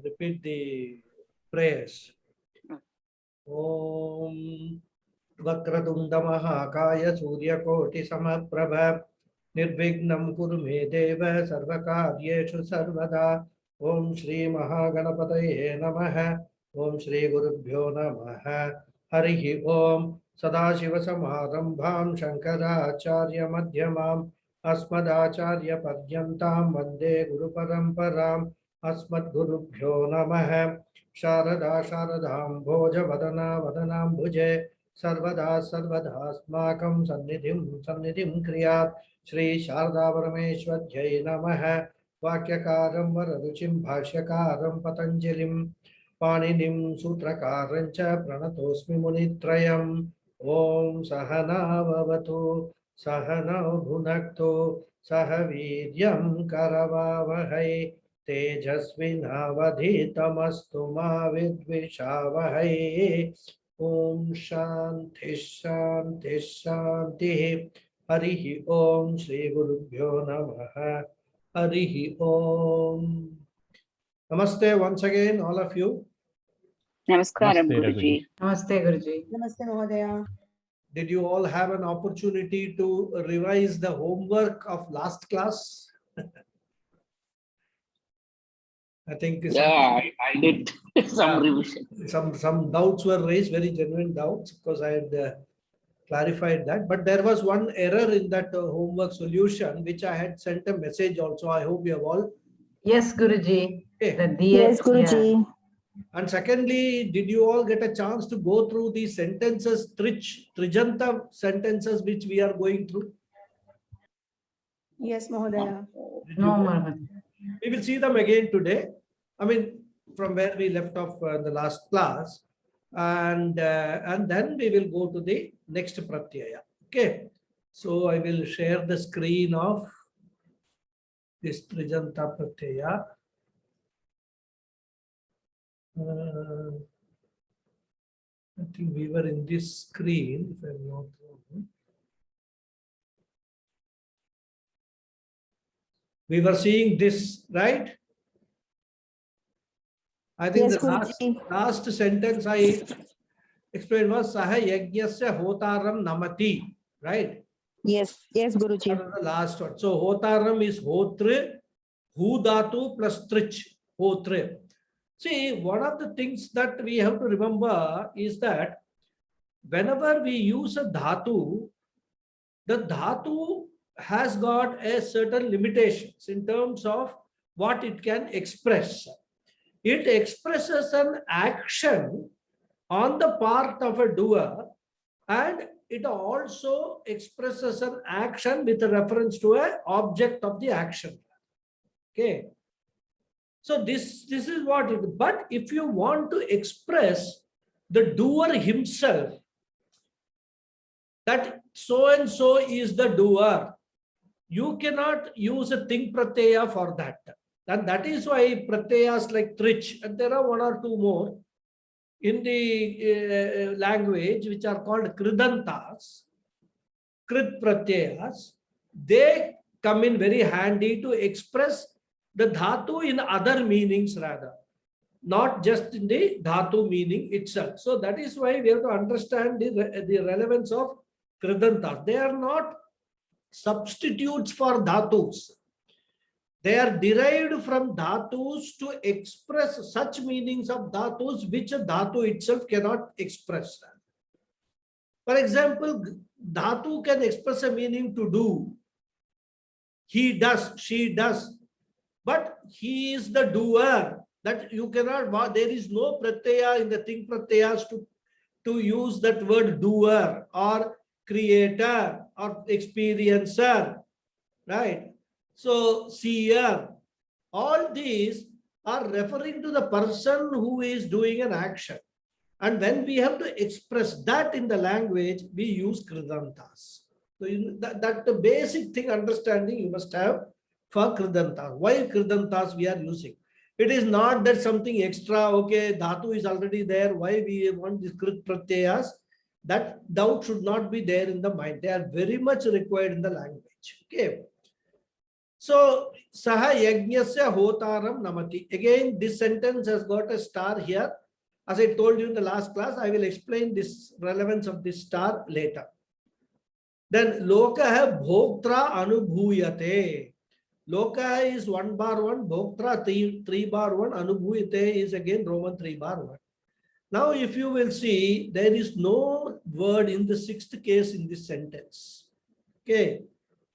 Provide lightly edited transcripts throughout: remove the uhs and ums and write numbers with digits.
repeat the prayers. Om Vakratunda Mahakaya Suryakoti Samaprabha Nirvignam Kuru Me Deva Sarvakaryeshu Sarvada Om Shri Mahaganapataye Namaha Om Shri Gurubhyo Namaha Harihi Om Sadashiva Samarambham Shankaracharya Madhyamam Asmadacharya Padyantam Vande Guru Paramparam Asmadgurubhyo Namaha Sharada Sharadam Bhoja Vadana Vadanam Bhuje Sarvada Sarvadasmakam Sannidhim Kriyat Shri Sharada Parameshwar Namaha Vakyakaram Vararuchim Bhashyakaram Patanjalim Paninim Sutrakarancha Pranatosmi Munitrayam Om Sahana Vavatu Sahana Bhunakto Sahaviryam Karavavahai तेजस्विनावधीतमस्तु मा विद्विषावहै ओम शांति शांति शांति हरिः ओम श्री गुरुभ्यो नमः हरिः ओम Namaste once again all of you. Namaskaram Guruji. Namaste Guruji. Namaste Mahodaya. Did you all have an opportunity to revise the homework of last class? I think I did some revision. Some doubts were raised, very genuine doubts, because I had clarified that. But there was one error in that homework solution, which I had sent a message also. I hope you have all. Yes, Guruji. Okay. Yes, Guruji. Yeah. And secondly, did you all get a chance to go through the sentences, Trijanta sentences, which we are going through? Yes, Mahodaya. No, Maharaj. We will see them again today. I mean, from where we left off in the last class, and then we will go to the next pratyaya. Okay, so I will share the screen of this Trijanta pratyaya. I think we were in this screen, if I'm not wrong. We were seeing this, right? I think Yes, the last sentence I explained was Saha Yajnasya Hotaram Namati, right? Yes, Guruji. That was the last one. So Hotaram is Hotre, Hu Dhatu plus Trich, Hotre. See, one of the things that we have to remember is that whenever we use a Dhatu, the Dhatu has got a certain limitations in terms of what it can express. It expresses an action on the part of a doer, and it also expresses an action with a reference to an object of the action. Okay. So this is what it is. But if you want to express the doer himself, that so and so is the doer, you cannot use a thing pratyaya for that. And that is why pratyayas like trich, and there are one or two more in the language which are called kridantas, krit pratyayas, they come in very handy to express the dhatu in other meanings rather, not just in the dhatu meaning itself. So that is why we have to understand the relevance of kridantas. They are not substitutes for dhatus. They are derived from dhatus to express such meanings of dhatus which a dhatu itself cannot express. For example, dhatu can express a meaning to do. He does, she does. But he is the doer. That you cannot, there is no pratyaya in the thing pratyayas to use that word doer or creator or experiencer, right? So, seer, all these are referring to the person who is doing an action. And when we have to express that in the language, we use kridantas. So, that the basic thing understanding you must have for kridantas. Why kridantas we are using? It is not that something extra, okay, dhatu is already there, why we want this krit pratyayas? That doubt should not be there in the mind. They are very much required in the language. Okay. So, Saha Yajnasya Hotaram Namati. Again, this sentence has got a star here. As I told you in the last class, I will explain this relevance of this star later. Then Lokaha Bhoktra Anubhuyate. Loka is 1 bar 1, Bhoktra 3 bar 1, Anubhuyate is again Roman 3 bar 1. Now, if you will see, there is no word in the sixth case in this sentence. Okay.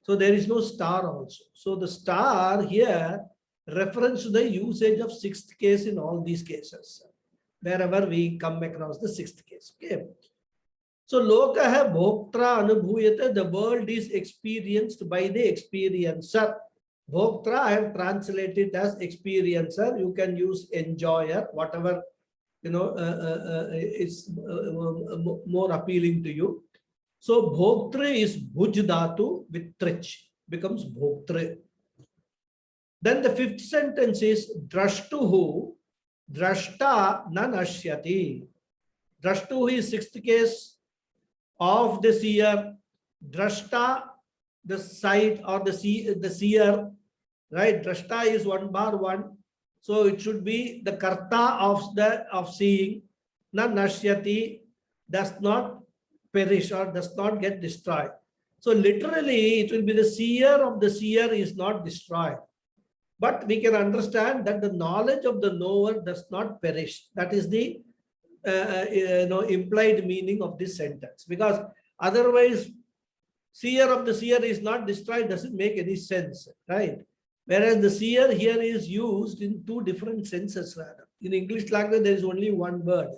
So there is no star also. So the star here refers to the usage of sixth case in all these cases, wherever we come across the sixth case. Okay. So lokaha bhoktra anubhuyate, the world is experienced by the experiencer. Bhoktra I have translated as experiencer. You can use enjoyer, whatever is more appealing to you. So bhoktre is bhuj dhatu with trich, becomes bhoktre. Then the fifth sentence is drashtuhu, drashta na nashyati. Drashtuhu is sixth case of the seer. Drashta, the sight or the seer, right? Drashta is 1 bar 1. So it should be the karta of seeing. Na nashyati, does not perish or does not get destroyed. So literally it will be the seer of the seer is not destroyed. But we can understand that the knowledge of the knower does not perish. That is the implied meaning of this sentence. Because otherwise, seer of the seer is not destroyed doesn't make any sense, right? Whereas the seer here is used in two different senses rather. In English language, there is only one word.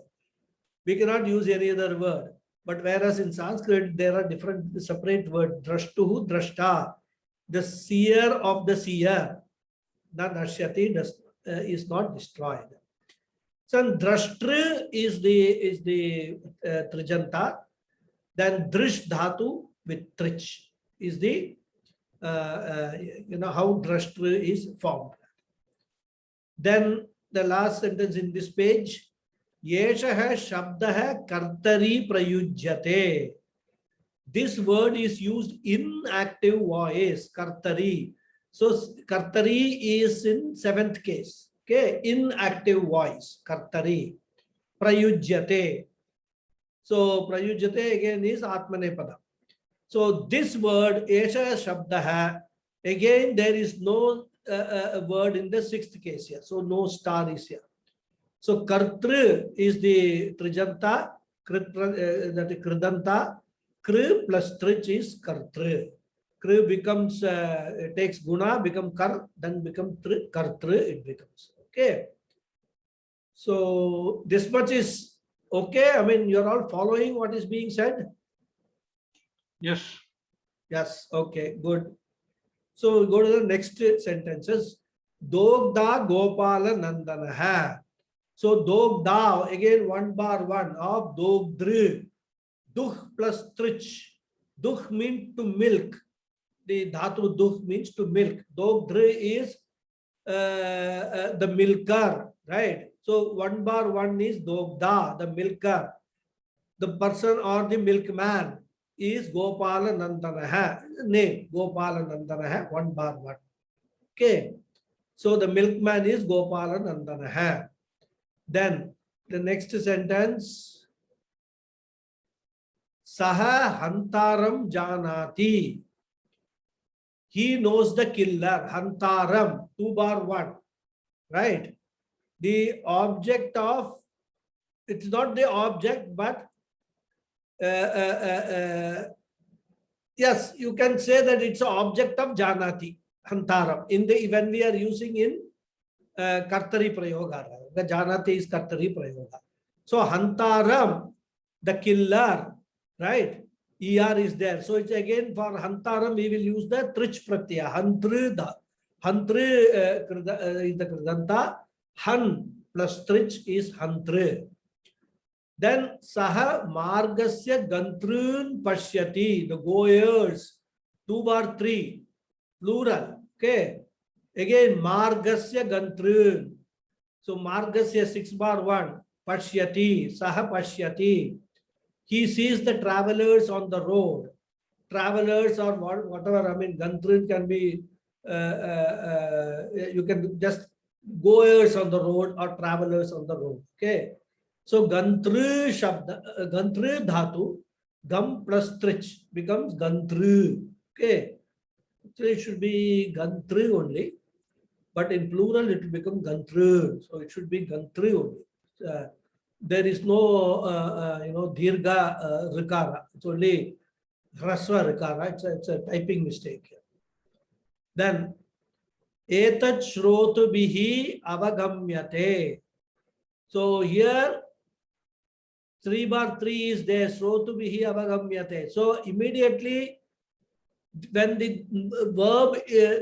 We cannot use any other word. But whereas in Sanskrit, there are different separate words. Drashtuhu, drashta. The seer of the seer. Na nashyati is not destroyed. So drashtri is the trijanta. Then drish dhatu with trich is the how drashtri is formed. Then the last sentence in this page. Yeshaha shabdaha kartari prayujyate. This word is used in active voice, kartari. So kartari is in seventh case. Okay, in active voice, kartari. Prayujyate. So prayujyate again is atmanepada. So this word, Esha Shabdaha, again there is no word in the sixth case here. So no star is here. So kartri is the trijanta, that is kridanta. Kri plus trich is kartri. Kri becomes, it takes guna, become kar, then become kartri it becomes. Okay. So this much is okay. I mean, you're all following what is being said? Yes. Yes. Okay, good. So we'll go to the next sentences. Dogda Gopala Nandanaha. So Dogda, again 1 bar 1 of Dogdri. Duh plus trich. Duh means to milk. The dhatu duh means to milk. Dogdri is the milker, right? So 1 bar 1 is Dogda, the milker. The person or the milkman is Gopala Nandanaha. Name Gopala Nandanaha, 1 bar 1. Okay. So the milkman is Gopala Nandanaha. Then the next sentence. Saha Hantaram Janati. He knows the killer. Hantaram, 2 bar 1. Right? The object of, it's not the object, but yes, you can say that it's an object of Janati, Hantaram. When we are using in Kartari Prayoga, the Janati is Kartari Prayoga. So Hantaram, the killer, right? ER is there. So it's again for Hantaram, we will use the Trich Pratyaya. Hantrida. Hantri is the Kridanta. Han plus Trich is Hantri. Then Saha Margasya Gantrun Pashyati, the goers, 2 bar 3, plural. Okay. Again, Margasya Gantrun. So Margasya 6 bar 1, Pashyati, Saha Pashyati. He sees the travelers on the road. Travelers or whatever, I mean, Gantrun can be you can just goers on the road or travelers on the road. Okay. So Gantru Shabda, Gantru Dhatu, Gam plus Trich becomes Gantru. Okay. So it should be Gantru only, but in plural it will become Gantru. So it should be Gantru only. There is no, Dirga Rikara. It's only Hraswa Rikara. It's a typing mistake here. Then, Etat Shrotu Bihi Avagamyate. So here, 3/3 is there. Shrotu Bihi Avagamyate. So immediately, when the verb,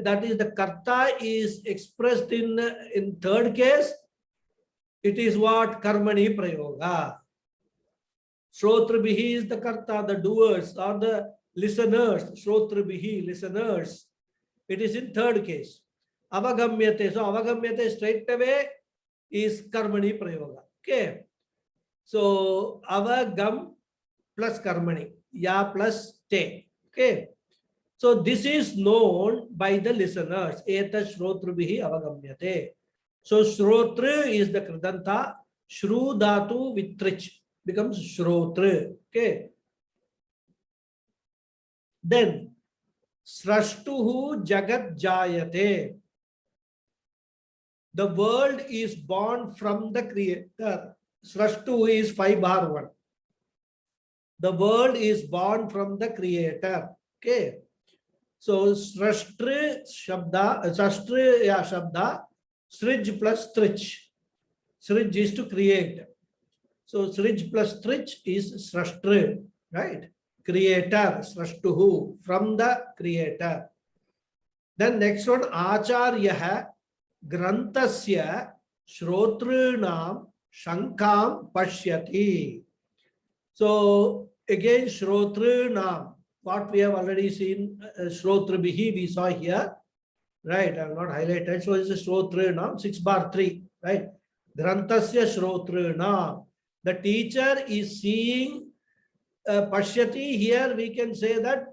that is the karta, is expressed in third case, it is what? Karmani Prayoga. Shrotrabihi is the karta, the doers or the listeners. Shrotrabihi, listeners. It is in third case. Avagamyate. So avagamyate straight away is Karmani Prayoga. Okay. So avagam plus Karmani. Ya plus te. Okay. So this is known by the listeners. Eta Shrotrabihi avagamyate. So Shrotra is the Kridanta. Shru Dhatu with Trich becomes Shrotra. Okay. Then Srashtuhu Jagat Jayate. The world is born from the Creator. Srashtuhu is 5/1. The world is born from the Creator. Okay. So Srashtra Shabda, Shabda, Srij plus Trich. Srij is to create. So Srij plus Trich is Srashtra, right? Creator, Srashtuhu, from the Creator. Then next one, Acharya Grantasya Shrotrunam Shankam Pashyati. So again, Shrotrunam, what we have already seen, Shrotrabihi we saw here, right? I have not highlighted. So it's a Shrotrunam, 6/3, right? Grantasya Shrotrunam. The teacher is seeing. Pashyati, here we can say that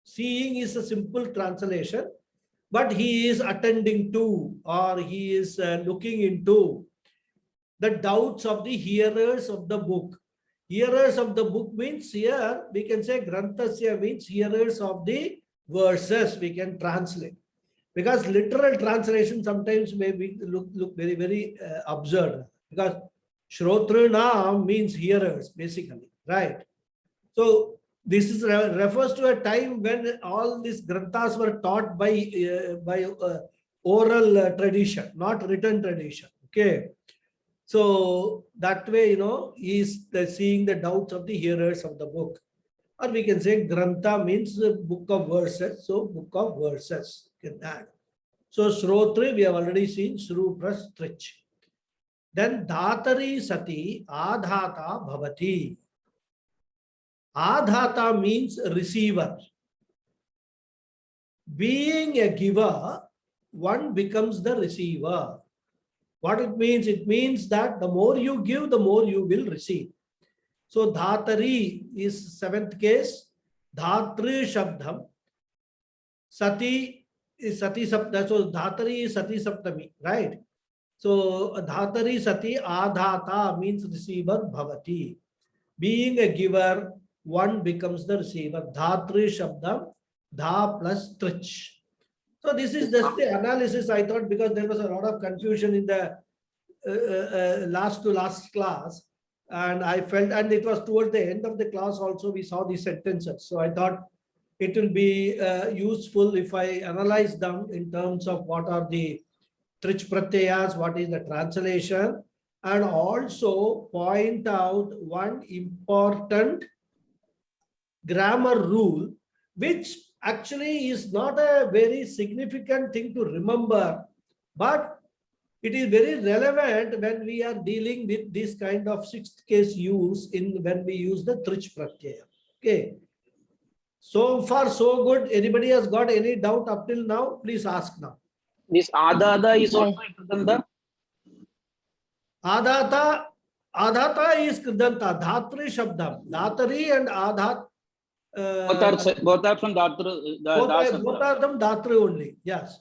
seeing is a simple translation, but he is attending to, or he is looking into the doubts of the hearers of the book. Hearers of the book means here we can say Grantasya means hearers of the verses, we can translate. Because literal translation sometimes may look very, very absurd. Because Shrotruna means hearers, basically, right? So this is refers to a time when all these granthas were taught by oral tradition, not written tradition. Okay. So that way, he is seeing the doubts of the hearers of the book. Or we can say grantha means the book of verses. So book of verses, you can add. So Shrotri, we have already seen Shru plus Trich. Then Dhatari Sati Adhata Bhavati. Adhata means receiver. Being a giver, one becomes the receiver. What it means? It means that the more you give, the more you will receive. So Dhatari is seventh case. Dhatri Shabdham. Sati is Sati Saptami. So Dhatari is Sati Saptami, right? So Dhatari Sati Adhata means receiver Bhavati. Being a giver, one becomes the receiver. Dhatri Shabdam, Dha plus Trich. So this is just the analysis I thought, because there was a lot of confusion in the last to last class. And I felt, and it was towards the end of the class also, we saw these sentences. So I thought it will be useful if I analyze them in terms of what are the Trich Pratyayas, what is the translation, and also point out one important grammar rule, which actually is not a very significant thing to remember, but it is very relevant when we are dealing with this kind of sixth case use when we use the Trich Pratyaya. Okay. So far, so good. Anybody has got any doubt up till now? Please ask now. This Adhata is also Kridanta. Adhata is Kridanta. Dhatri Shabdam. Dhatari and Adhat. Both are from Dhatu. Both are them Dhatri only. Yes.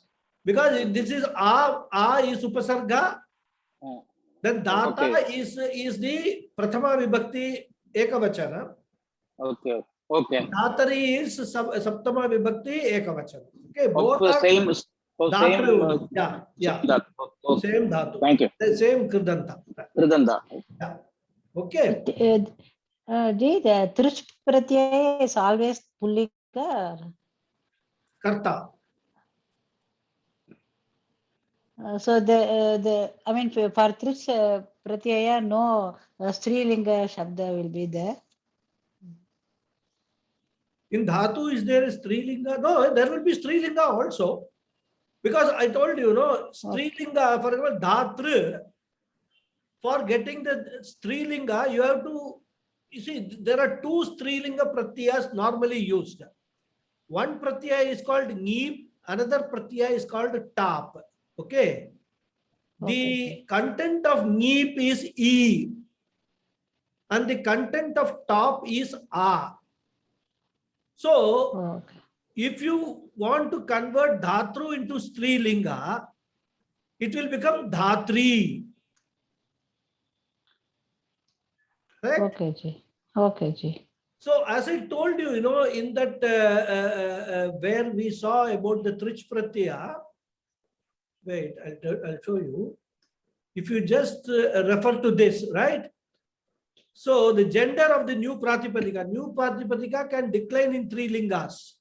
Because this is a is upasarga, then data Okay. is the prathama vibhakti ekavachana. Okay. Okay. Datari is saptama vibhakti ekavachana. Okay, both Okay. are Same. So same. dhatu. Yeah. Same that. Okay. Same dhatu. Thank you. The same kridanta. Kridanda. Yeah. Okay. The Truch Pratyaya is always Pullinga. Karta. So I mean for Truch Pratyaya, no Strilinga Shabda will be there. In dhatu, is there a strilinga? No, there will be strilinga also. Because I told you, no, strilinga, for example, dhatra, for getting the strilinga, you have to, you see, there are two strilinga pratyas normally used. One pratyaya is called neep, another pratyaya is called tap. Okay. The content of neep is e, and the content of top is a. So, if you want to convert dhatru into strilinga, it will become dhatri. Right? Okay, ji. Okay, ji. So, as I told you, you know, in that where we saw about the trich pratyaya, wait, I'll show you. If you just refer to this, right? So, the gender of the new pratipadika can decline in three lingas.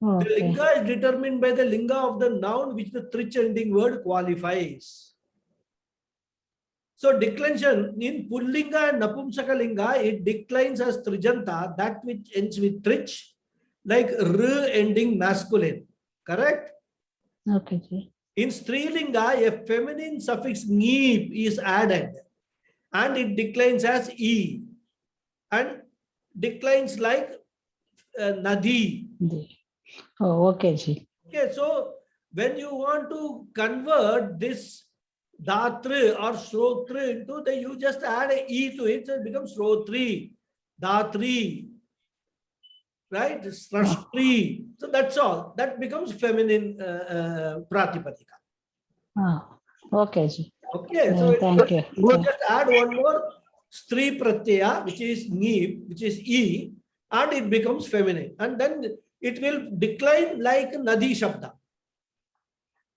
The linga is determined by the linga of the noun which the trich ending word qualifies. So declension in Pullinga and Napumsakalinga, it declines as Trijanta, that which ends with trich, like R ending masculine. Correct? Okay, ji. In Strilinga, a feminine suffix neep is added and it declines as E and declines like Nadi. Oh, okay, ji. Okay, so when you want to convert this Dhatra or Srotra into the, you just add a E to it, so it becomes Srotri, Dhatri, right? Srashtri. So that's all. That becomes feminine Pratipadika. Okay, ji. Okay, so thank you. You just add one more Stri Pratyaya, which is Neep, which is E, and it becomes feminine. And then it will decline like Nadi Shabda.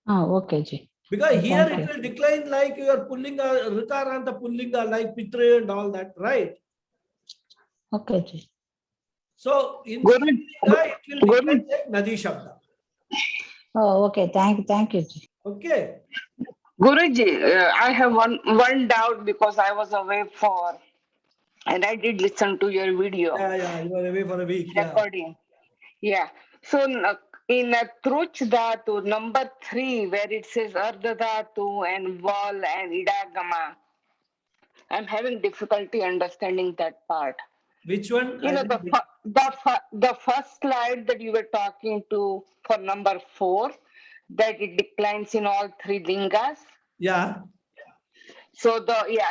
Okay, ji. Because here it will decline like you are pulling a Rikaranta Pullinga, like Pitra and all that, right? Okay, ji. So in Guru, it will decline like Nadi Shabda. Oh, okay. Thank you, ji. Okay. Guruji, I have one doubt because I was away and I did listen to your video. Yeah, you are away for a week. Recording. Yeah. So in Truch Dhatu, number 3, where it says Ardha Dhatu and Val and Idagama, I'm having difficulty understanding that part. Which one? You know, the first slide that you were talking to for number 4, that it declines in all 3 lingas. Yeah. So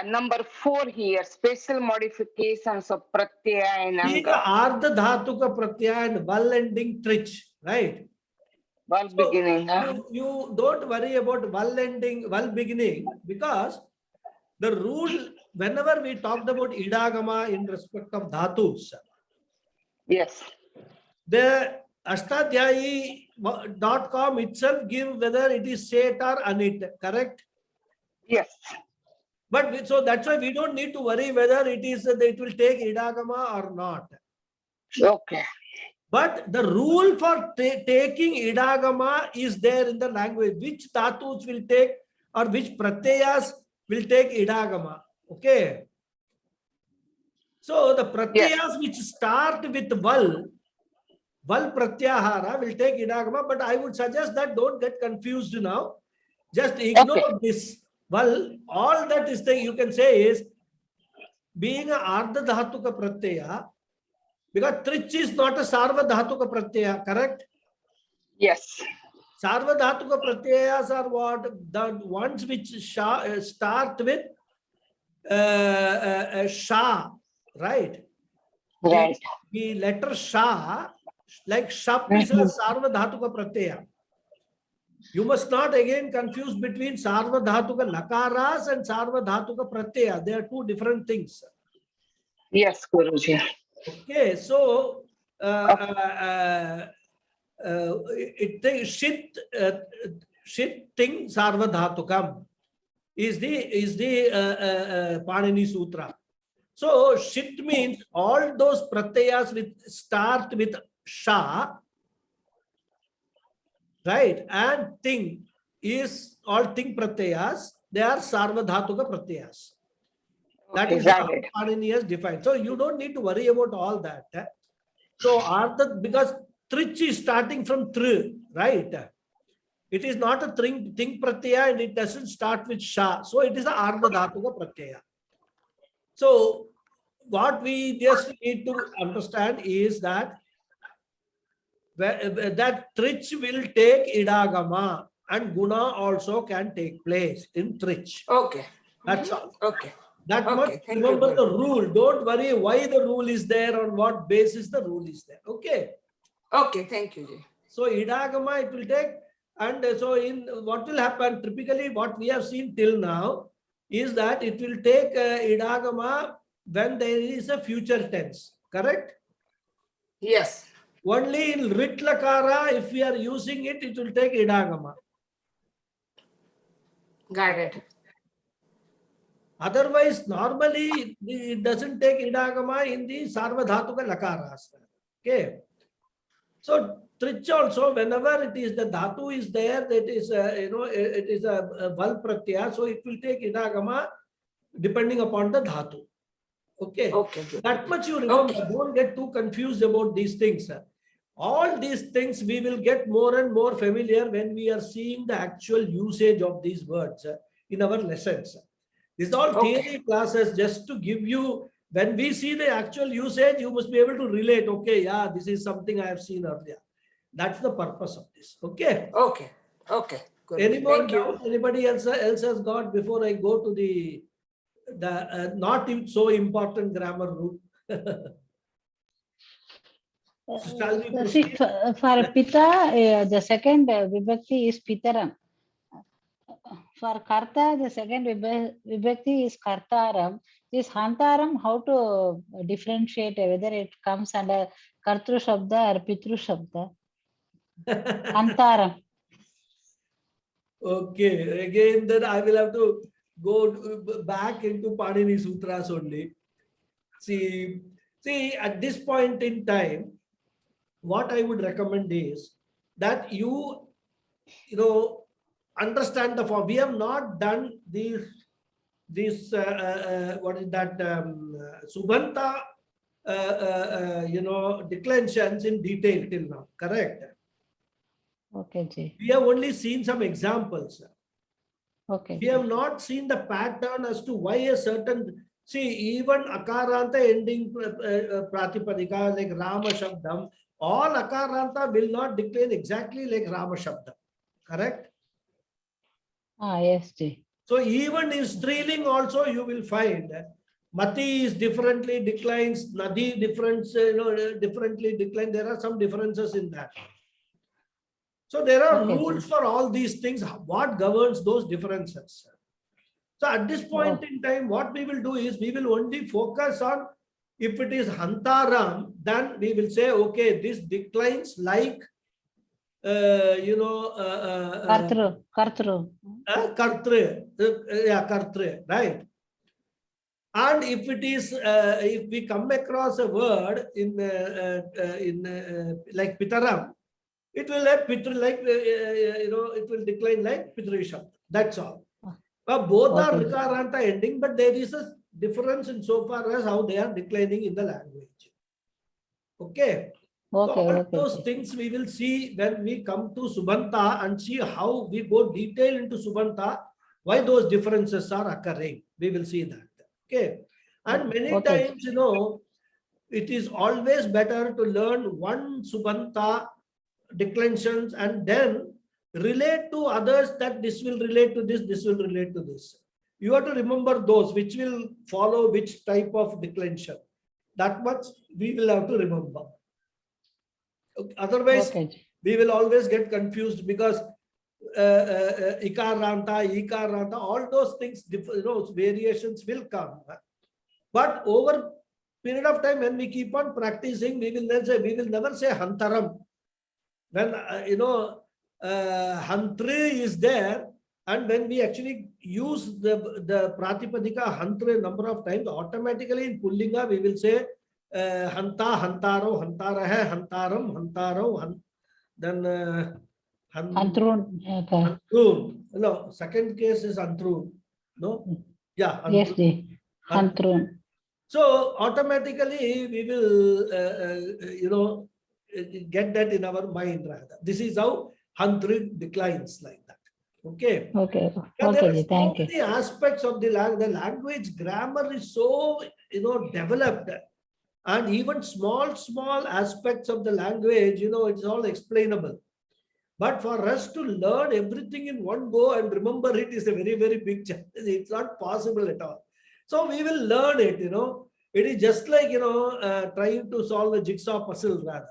number 4 here, special modifications of pratyaya and anga. Ardha Dhatuka Pratyaya and Val ending trich, right? Val beginning. You don't worry about Val ending, Val beginning, because the rule, whenever we talked about Idagama in respect of Dhatus, yes, the Ashtadhyayi.com itself give whether it is set or unit, correct? yes. But so that's why we don't need to worry whether it will take Idagama or not. Okay. But the rule for taking Idagama is there in the language. Which dhatus will take or which pratyayas will take Idagama. Okay. So the pratyayas which start with Val pratyahara will take Idagama. But I would suggest that don't get confused now. Just ignore this. Well, all that is thing you can say is being a Ardha Dhatuka Pratyaya, because Trich is not a Sarva Dhatuka Pratyaya, correct? Yes. Sarva Dhatuka Pratyayas are what? The ones which start with Sha, right? Right. The letter Sha, like Shap is a Sarva Dhatuka Pratyaya. You must not again confuse between Sarvadhatuka lakaras and Sarvadhatuka pratyaya. They are two different things. Yes, Guruji. Okay, so shit thing Sarvadhatukam is the Panini Sutra. So shit means all those pratyayas with start with sha, right? And thing is all thing pratyayas. They are Sarvadhatuka pratyayas. That Okay, is got how it. Panini has defined. So you don't need to worry about all that. So because trich is starting from tr, right? It is not a thing pratyaya and it doesn't start with sha. So it is a ardha dhatuka pratyaya. So what we just need to understand is that that trich will take idagama and guna also can take place in trich. Okay. That's all. Okay. That Okay, much thank you, remember Guru. the rule. Don't worry why the rule is there, on what basis the rule is there. Okay. Okay, thank you, Ji. So idagama it will take, and so in what will happen typically, what we have seen till now is that it will take idagama when there is a future tense. Correct? Yes. Only in rit lakara, if we are using it, it will take idagama. Got it. Otherwise, normally it doesn't take idagama in the sarvadhatuka lakaras. Okay. So trich also, whenever it is the dhatu is there, that is it is a val pratyaya, so it will take idagama depending upon the dhatu. Okay. Okay, good. That much you remember. Okay. Don't get too confused about these things. All these things we will get more and more familiar when we are seeing the actual usage of these words in our lessons. This is all theory classes just to give you, when we see the actual usage, you must be able to relate. Okay, yeah, this is something I have seen earlier. That's the purpose of this. Okay. Okay. Okay. Good. Any more Thank you. doubts anybody else has got before I go to the not so important grammar rule? Shall we See, proceed? for pita, the second vibhakti is pitaram. For karta, the second vibhakti is kartaram. This hantaram, how to differentiate whether it comes under kartru shabda or pitru shabda? Hantaram. Okay, again, then I will have to go back into Panini Sutras only. See, at this point in time, what I would recommend is that you understand the form. We have not done this what is that Subhanta declensions in detail till now. Correct? Okay, Ji. We have only seen some examples. Okay. We have not seen the pattern as to why a certain, even akaranta ending pratipadika like Rama Shabdam, all akaranta will not decline exactly like Rama Shabdam. Correct? Yes, Ji. So even in Striling also you will find Mati is differently declines, Nadi differently decline. There are some differences in that. So there are Okay, rules Ji. for all these things. What governs those differences? So at this point in time, what we will do is we will only focus on, if it is Hantaram, then we will say, okay, this declines like, Kartru. Kartre, Kartre, right? And if it is, if we come across a word in like Pitaram, it will have Pitru like, it will decline like Pitrisha. That's all. Both are Okay. Rikaranta ending, but there is a difference in so far as how they are declining in the language. Okay. So all those things we will see when we come to Subhanta and see how we go detail into Subhanta, why those differences are occurring. We will see that. Okay. And many times, it is always better to learn one Subhanta declensions and then relate to others, that this will relate to this, this will relate to this. You have to remember those which will follow which type of declension. That much we will have to remember. Otherwise, we will always get confused, because ikaranta, ikaranta, all those things, variations will come. But over period of time, when we keep on practicing, we will never say hantaram. When hantri is there, and when we actually use the pratipadika hantre number of times, automatically in pullinga we will say hanta, hantaro, hantara hai, hantaram, hantaro, then Antrun. Okay. Antrun. No, second case is Antrun. No? Yeah. Yes, Antrun. Ji. Antrun. So automatically we will, get that in our mind rather. This is how Hantri declines like that. Okay. Okay. Yeah, there Okay, are Ji. so Thank you. many aspects of the language grammar is so, developed. And even small aspects of the language, it's all explainable. But for us to learn everything in one go and remember it is a very, very big challenge. It's not possible at all. So we will learn it, It is just like, trying to solve a jigsaw puzzle rather.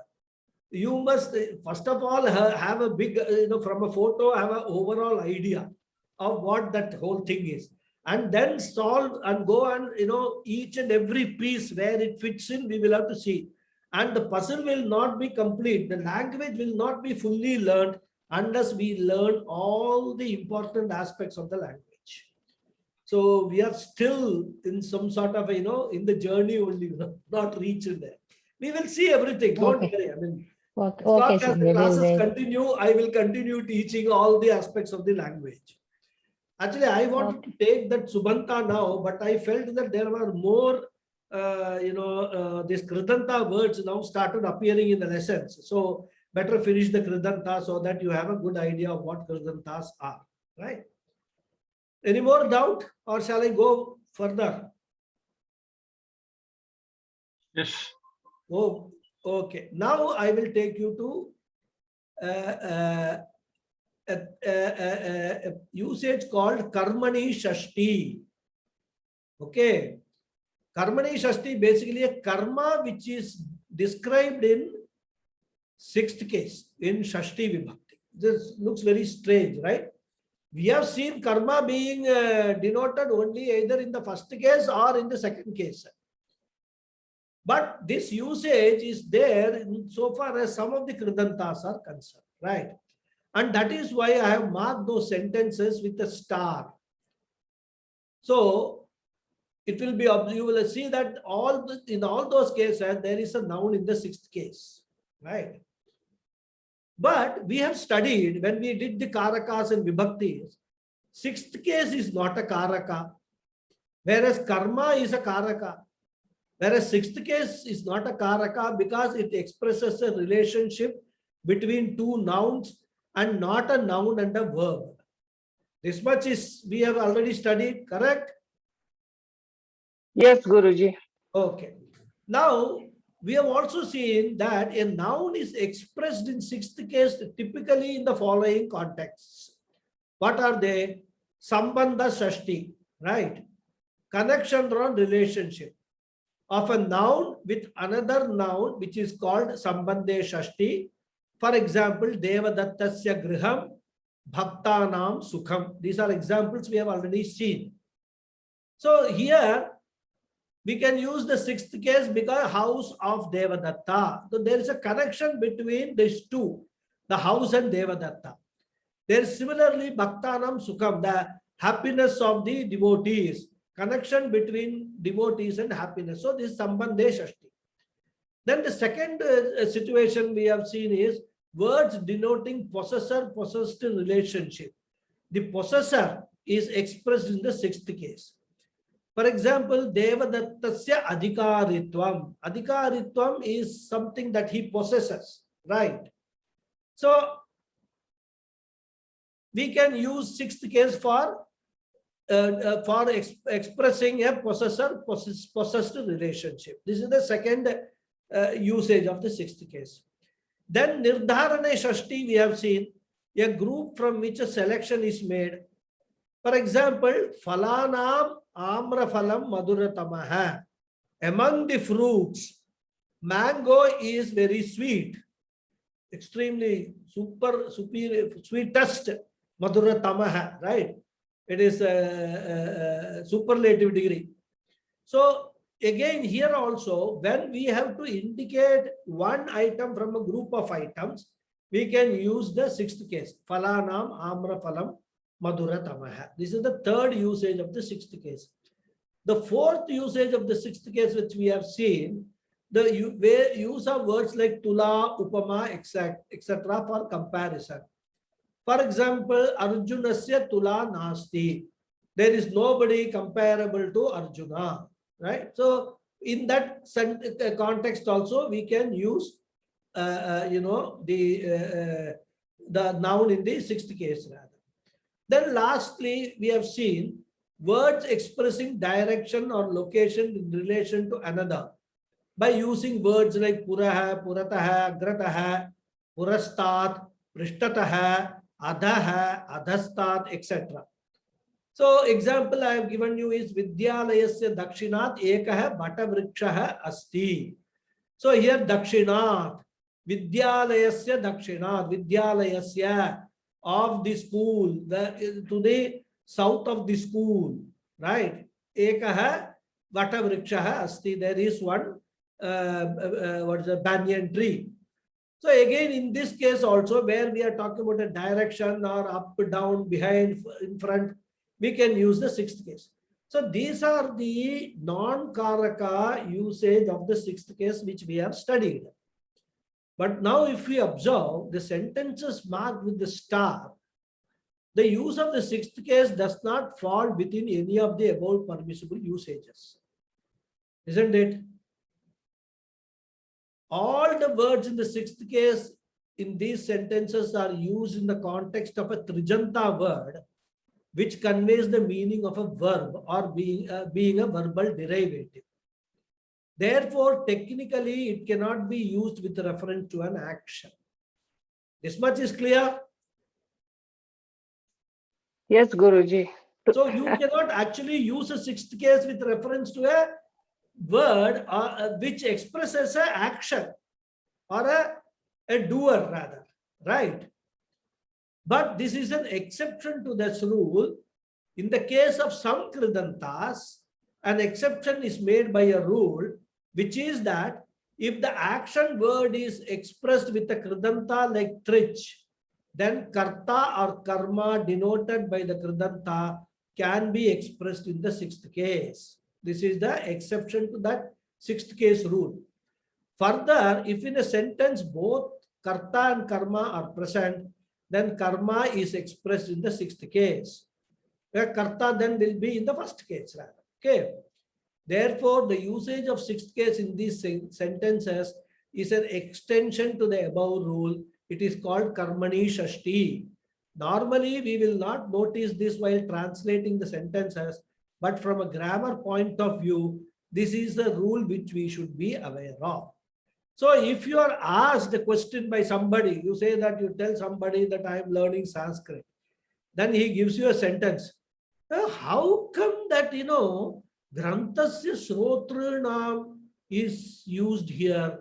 You must, first of all, have a big, from a photo, have an overall idea of what that whole thing is. And then solve and go and, each and every piece where it fits in, we will have to see. And the puzzle will not be complete. The language will not be fully learned unless we learn all the important aspects of the language. So we are still in some sort of, in the journey only, not reached there. We will see everything. Don't Okay. worry. I mean, Okay. as long Okay, as sir. the classes continue, I will continue teaching all the aspects of the language. Actually, I wanted to take that Subanta now, but I felt that there were more, these Kridanta words now started appearing in the lessons. So better finish the Kridanta so that you have a good idea of what Kridantas are, right? Any more doubt or shall I go further? Yes. Oh, okay. Now I will take you to a usage called Karmani Shashti. Okay. Karmani Shashti basically a karma which is described in sixth case in Shashti Vibhakti. This looks very strange, right? We have seen karma being denoted only either in the first case or in the second case. But this usage is there so far as some of the Kridantas are concerned, right? And that is why I have marked those sentences with a star. So it will be, you will see that in all those cases, there is a noun in the sixth case, right? But we have studied when we did the Karakas and Vibhaktis, sixth case is not a Karaka, whereas karma is a Karaka. Whereas sixth case is not a Karaka because it expresses a relationship between two nouns and not a noun and a verb. This much is we have already studied, correct? Yes, Guruji. Okay. Now, we have also seen that a noun is expressed in sixth case typically in the following contexts. What are they? Sambandha Shashti, right? Connection or relationship of a noun with another noun which is called Sambandhe Shashti. For example, Devadattasya Griham, Bhaktanam Sukham. These are examples we have already seen. So here we can use the sixth case because house of Devadatta. So there is a connection between these two, the house and Devadatta. There is similarly Bhaktanam Sukham, the happiness of the devotees, connection between devotees and happiness. So this is Sambandhe Shashti. Then the second situation we have seen is words denoting possessor-possessed relationship. The possessor is expressed in the sixth case. For example, Devadattasya Adhikaritvam. Adhikaritvam is something that he possesses, right? So we can use sixth case for expressing a possessed relationship. This is the second usage of the sixth case. Then Nirdharane Shashti we have seen, a group from which a selection is made. For example, Phalanam Amraphalam Maduratamaha. Among the fruits, mango is very sweet, extremely superior, sweetest Madhuratamaha, right? It is a superlative degree. So again, here also, when we have to indicate one item from a group of items, we can use the sixth case. Phalanam amra phalam madhuratamaha. This is the third usage of the sixth case. The fourth usage of the sixth case, which we have seen, the use of words like tula, upama, etc. for comparison. For example, Arjunasya tula nasti. There is nobody comparable to Arjuna, right? So in that context also, we can use, the noun in the sixth case rather. Then lastly, we have seen words expressing direction or location in relation to another by using words like puraha, purataha, agrataha, purastat, prishtataha, adhaha, adhastat, etc. So example I have given you is Vidyalayasya Dakshinat Ekaha Bhatavrikshaha Asti. So here Dakshinat, Vidyalayasya Dakshinat, Vidyalayasya of the school, to the south of the school, right? Ekaha Bhatavrikshaha Asti. There is one what is a banyan tree. So again, in this case also, where we are talking about a direction or up, down, behind, in front, we can use the sixth case. So these are the non-karaka usage of the sixth case which we have studied. But now if we observe the sentences marked with the star, the use of the sixth case does not fall within any of the above permissible usages. Isn't it? All the words in the sixth case in these sentences are used in the context of a Trijanta word, which conveys the meaning of a verb or being a verbal derivative. Therefore, technically, it cannot be used with reference to an action. This much is clear? Yes, Guruji. So you cannot actually use a sixth case with reference to a word which expresses an action or a doer rather, right? But this is an exception to this rule. In the case of some kridantas, an exception is made by a rule, which is that if the action word is expressed with a kridanta like trich, then karta or karma denoted by the kridanta can be expressed in the sixth case. This is the exception to that sixth case rule. Further, if in a sentence both karta and karma are present, then karma is expressed in the sixth case. Where karta then will be in the first case rather. Okay. Therefore, the usage of sixth case in these sentences is an extension to the above rule. It is called karmani shashti. Normally, we will not notice this while translating the sentences, but from a grammar point of view, this is the rule which we should be aware of. So if you are asked a question by somebody, you say that you tell somebody that I am learning Sanskrit, then he gives you a sentence. How come that, Grantasya Srotrunam is used here?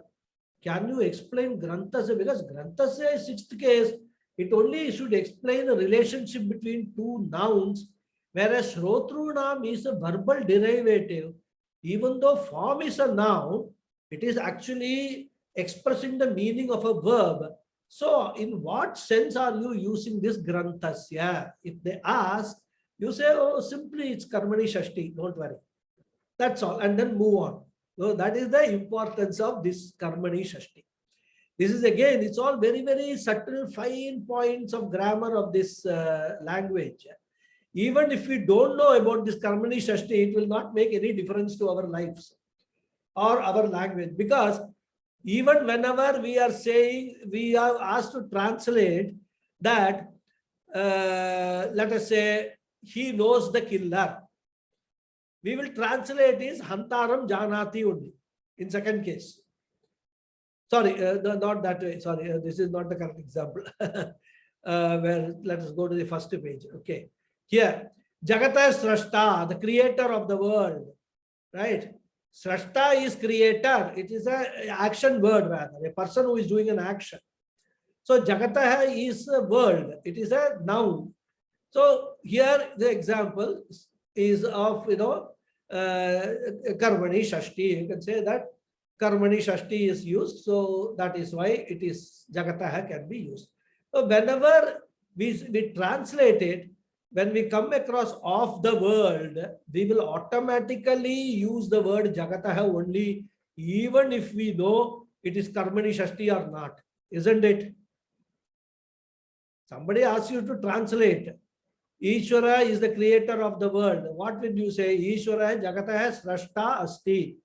Can you explain Grantasya? Because Grantasya is sixth case. It only should explain the relationship between two nouns, whereas Shrotrunam is a verbal derivative. Even though form is a noun, it is actually expressing the meaning of a verb. So in what sense are you using this Grantasya? If they ask, you say, oh, simply it's Karmani Shashti, don't worry. That's all, and then move on. So that is the importance of this Karmani Shashti. This is again, it's all very, very subtle, fine points of grammar of this language. Even if we don't know about this Karmani Shashti, it will not make any difference to our lives or our language, because even whenever we are saying, we are asked to translate that, let us say, he knows the killer. We will translate is Hantaram Janati only in second case. Sorry, not that way. Sorry, this is not the correct example. Where let us go to the first page. Okay. Here, Jagata Srashta, the creator of the world. Right? Srashta is creator. It is an action word rather, a person who is doing an action. So Jagata is a world. It is a noun. So here the example is of, Karmani Shashti. You can say that Karmani Shashti is used. So that is why it is Jagataha can be used. So whenever we translate it, when we come across of the world, we will automatically use the word Jagataha only, even if we know it is Karmani Shashti or not. Isn't it? Somebody asks you to translate. Ishvara is the creator of the world. What will you say? Ishvara Jagataha Srashta Asti.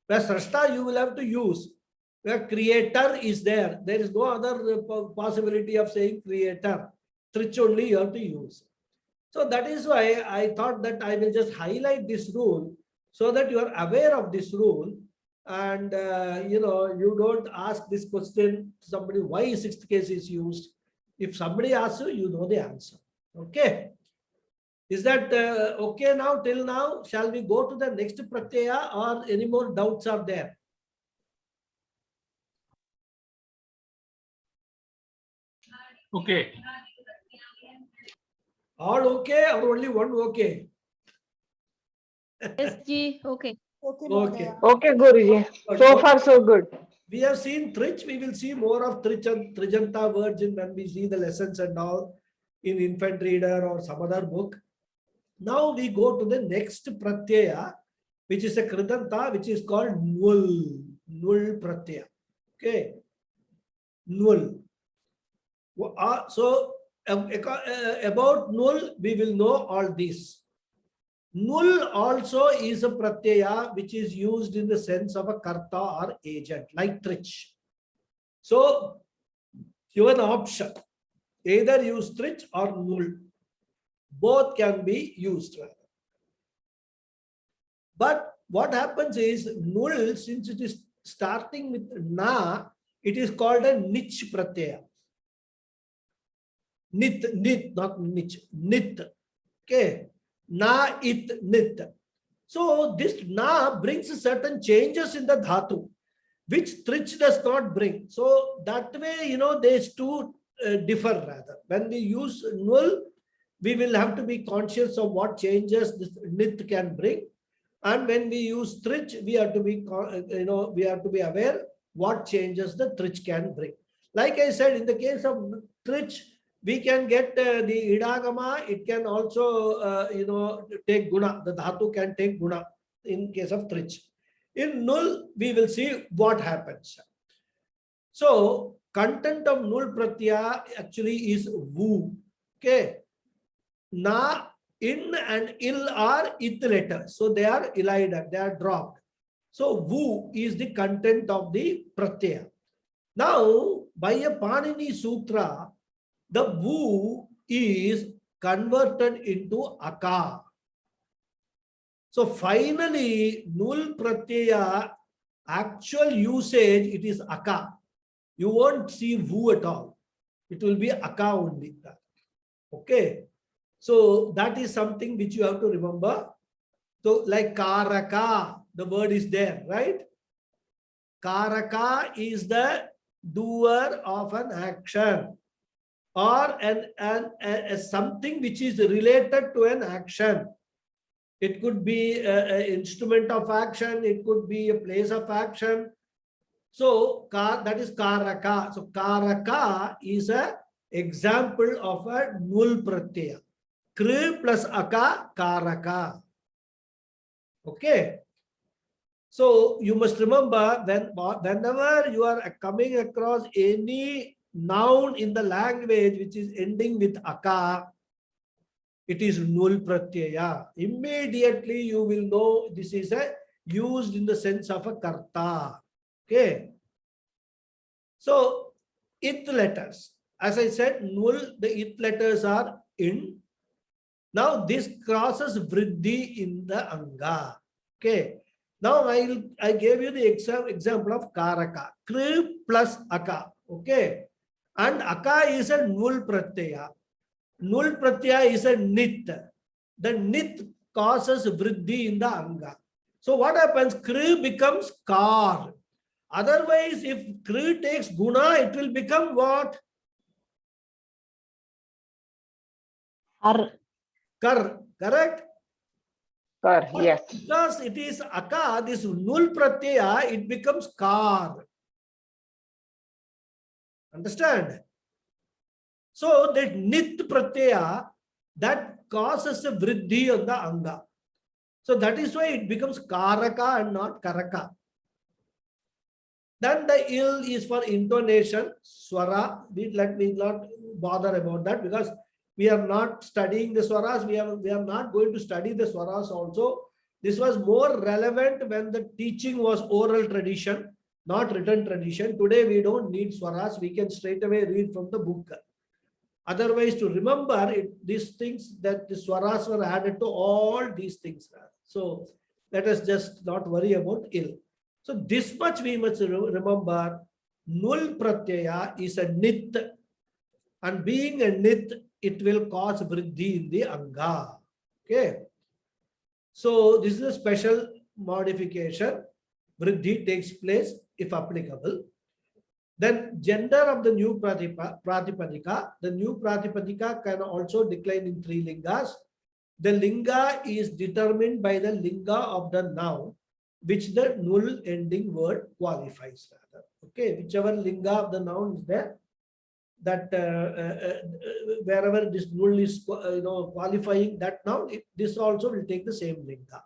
Where Srashta you will have to use. Where creator is there. There is no other possibility of saying creator. Trich only you have to use. So that is why I thought that I will just highlight this rule so that you are aware of this rule. And you don't ask this question to somebody why sixth case is used. If somebody asks you, you know the answer. Okay. Is that okay now till now? Shall we go to the next pratyaya or any more doubts are there? Okay. All okay or only one okay? Yes, Ji. Okay. Okay, Okay. Mahodaya. Okay, Guruji. Good. So far, so good. We have seen Trich. We will see more of Trich and Trijanta words when we see the lessons and all in Infant Reader or some other book. Now we go to the next pratyaya, which is a Kridanta, which is called Nul. Nul pratyaya. Okay. Nul. So about Nul, we will know all this. Nul also is a pratyaya which is used in the sense of a karta or agent, like Trich. So you have an option. Either use Trich or Nul. Both can be used. But what happens is Nul, since it is starting with Na, it is called a Nich pratyaya. Nit, not Nich, Nit. Okay. Na, it, nit. So this na brings certain changes in the dhatu, which Trich does not bring. So that way, these two differ rather. When we use Nul, we will have to be conscious of what changes this nit can bring. And when we use Trich, we have to be aware what changes the Trich can bring. Like I said, in the case of Trich, we can get the idagama. It can also, take guna. The dhatu can take guna in case of Trich. In Nul, we will see what happens. So, content of Nul pratyaya actually is Vu. Okay. Na, in and il are it letters. So, they are elided. They are dropped. So, Vu is the content of the pratyaya. Now, by a Panini Sutra, the Vu is converted into Aka. So finally, Nul pratyaya, actual usage, it is Aka. You won't see Vu at all. It will be Aka only. Okay. So that is something which you have to remember. So like Karaka, the word is there, right? Karaka is the doer of an action, or something which is related to an action. It could be an instrument of action. It could be a place of action. So that is Karaka. So Karaka is an example of a Nul pratyaya. Kri plus Aka, Karaka. Okay. So you must remember, whenever you are coming across any noun in the language which is ending with Aka, it is Nul pratyaya. Immediately you will know this is used in the sense of a karta. Okay. So it letters. As I said, Nul, the it letters are in. Now this crosses vriddhi in the anga. Okay. Now I gave you the example of Karaka. Kri plus Aka. Okay. And Aka is a Nul pratyaya. Nul pratyaya is a nit. The nit causes vriddhi in the anga. So what happens? Kri becomes kar. Otherwise, if kri takes guna, it will become what? Ar. Kar, correct? Kar, yes. Because it is aka, this nul pratyaya, it becomes kar. Understand? So that nit pratyaya, that causes a vriddhi on the anga. So that is why it becomes karaka and not karaka. Then the il is for intonation, swara. Let me not bother about that because we are not studying the swaras. We are not going to study the swaras also. This was more relevant when the teaching was oral tradition, not written tradition. Today we don't need swaras. We can straight away read from the book. Otherwise, to remember it, these things that the swaras were added to all these things. So let us just not worry about il. So this much we must remember. Nul pratyaya is a nit, and being a nit, it will cause vriddhi in the anga. Okay. So this is a special modification. Vriddhi takes place if applicable. Then gender of the new pratipadika. The new pratipadika can also decline in 3 lingas. The linga is determined by the linga of the noun, which the null ending word qualifies. Okay, whichever linga of the noun is there, that wherever this null is qualifying that noun, this also will take the same linga.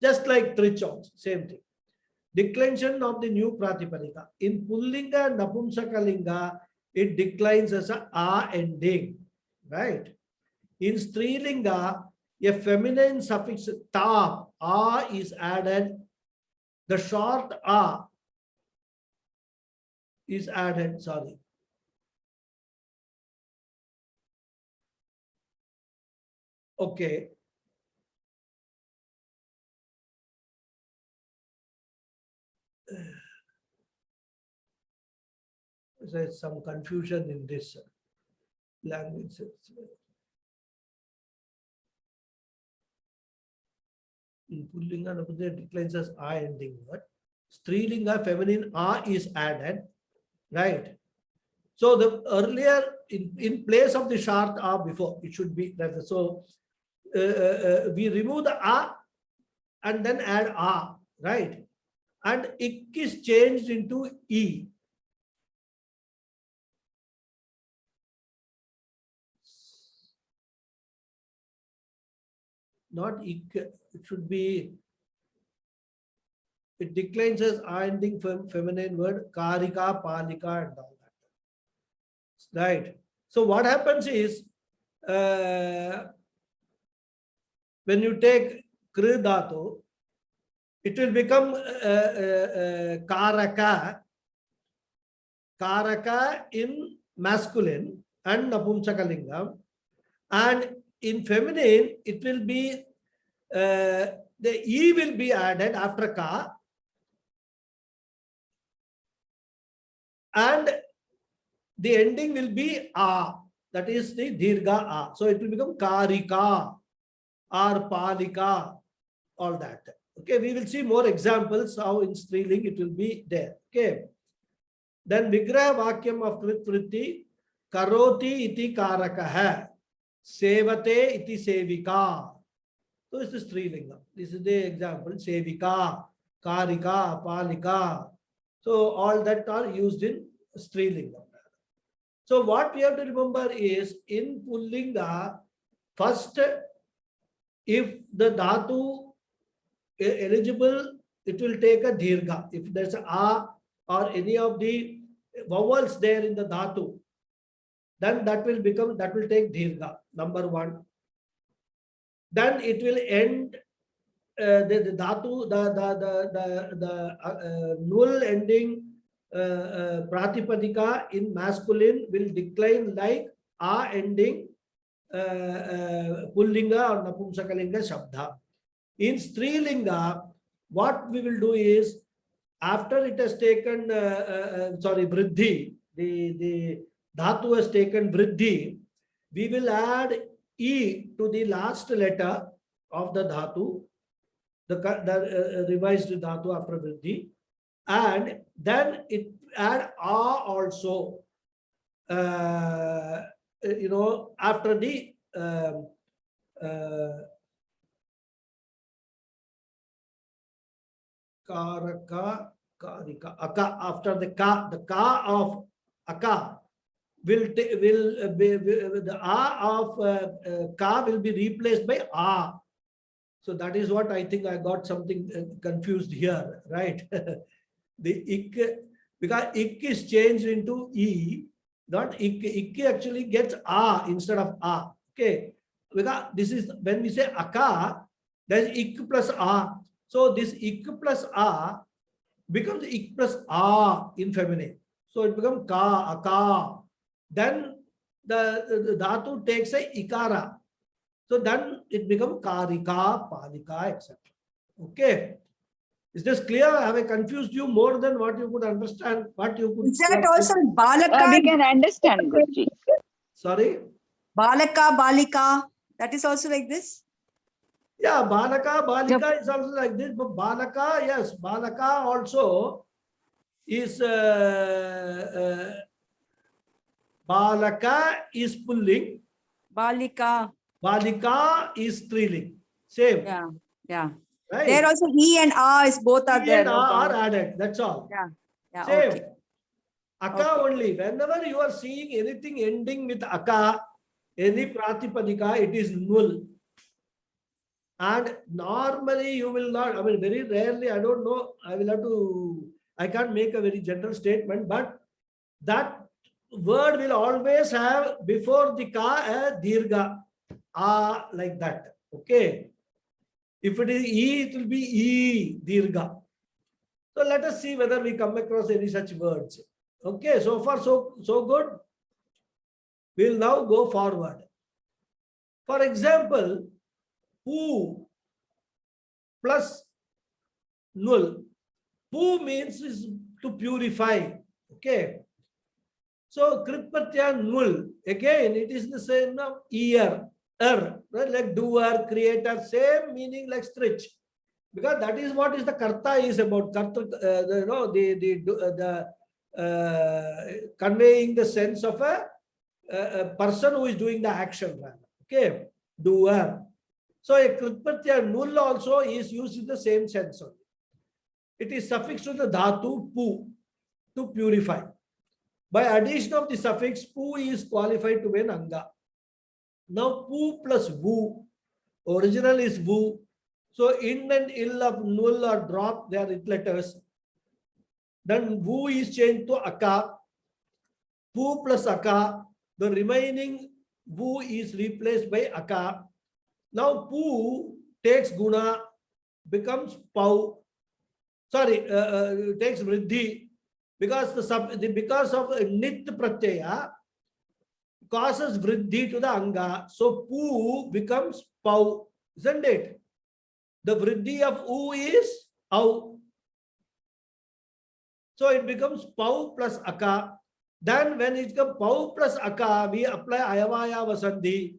Just like trich also, same thing. Declension of the new pratipadika. In Pullinga and Napumsakalinga, it declines as a ending, right? In Strilinga, a feminine suffix ta, a is added. The short a is added, sorry. Okay. There's some confusion in this language. In Pullinga, it declines as a ending word. Strilinga, feminine a is added, right? So the earlier, in place of the short a before, it should be that. So we remove the a and then add a, right? And ik is changed into e. Not ik, it should be, it declines as a ending feminine word, karika, palika, and all that. Right. So what happens is, when you take kri dhatu, it will become karaka, karaka in masculine and napumsakalingam, and in feminine it will be the e will be added after ka, and the ending will be a, that is the dirgha a. So it will become karika or palika, all that. Okay, we will see more examples how in Striling it will be there. Okay. Then Vigraha Vakyam of Krit Vritti, Karoti iti karakaha, Sevate iti sevika. So this is Strilinga. This is the example. Sevika, Karika, Palika. So all that are used in Strilinga. So what we have to remember is in Pullinga, first, if the dhatu eligible, it will take a dirgha. If there's a or any of the vowels there in the dhatu, then that will take dirgha, number one. Then it will end the dhatu, the null ending pratipadika in masculine will decline like a ending pullinga or napumsakalinga shabda. In strilinga, what we will do is, after it has taken vriddhi, the dhatu has taken vriddhi, we will add e to the last letter of the dhatu, the revised dhatu after vriddhi, and then it add a also, after the Karaka, Karika, Aka. After the ka of Aka will the A of ka will be replaced by A. So that is what I think I got something confused here, right? The ik, because ik is changed into e, not ik. Ik actually gets A instead of A. Okay, because this is when we say aka, there's ik plus A. So this ik plus A becomes ik plus A in feminine. So it becomes ka, aka. Then the dhatu takes a ikara. So then it becomes karika, palika, etc. Okay. Is this clear? Have I confused you more than what you could understand? What you could. Is that also Balaka? We can understand, Guruji. Sorry? Balaka, Balika. That is also like this? Yeah, balaka, balika is also like this. But balaka, yes, balaka also is balaka is pulling. Balika. Balika is striling. Same. Yeah, yeah. Right? There also E and A is both are E there. and A no are doubt. added. That's all. Yeah, yeah, Same. okay. Aka Okay. only. Whenever you are seeing anything ending with aka, any pratipadika, it is null. And normally you will not, I mean, very rarely, I don't know, I can't make a very general statement, but that word will always have before the ka a dirgha, like that. Okay. If it is e, it will be e, dirgha. So let us see whether we come across any such words. Okay, so far so good. We'll now go forward. For example, pu plus null. Pu means is to purify. Okay. So kritpatya null. Again, it is the same of ear, right? Like doer, creator, same meaning like stretch. Because that is what is the karta is about. Karta, conveying the sense of a person who is doing the action. Okay, doer. So a kritpatya null also is used in the same sense only. It is suffixed to the dhatu pu, to purify. By addition of the suffix pu is qualified to be an anga. Now pu plus vu, original is vu. So in and ill of null are dropped, they are it letters. Then vu is changed to aka. Pu plus aka. The remaining vu is replaced by aka. Now pu takes guna, becomes pau. Sorry, takes vriddhi, because because of nit pratyaya causes vriddhi to the anga. So pu becomes pau, isn't it? The vriddhi of u is au. So it becomes pau plus aka. Then when it becomes pau plus aka, we apply ayavaya vasandhi.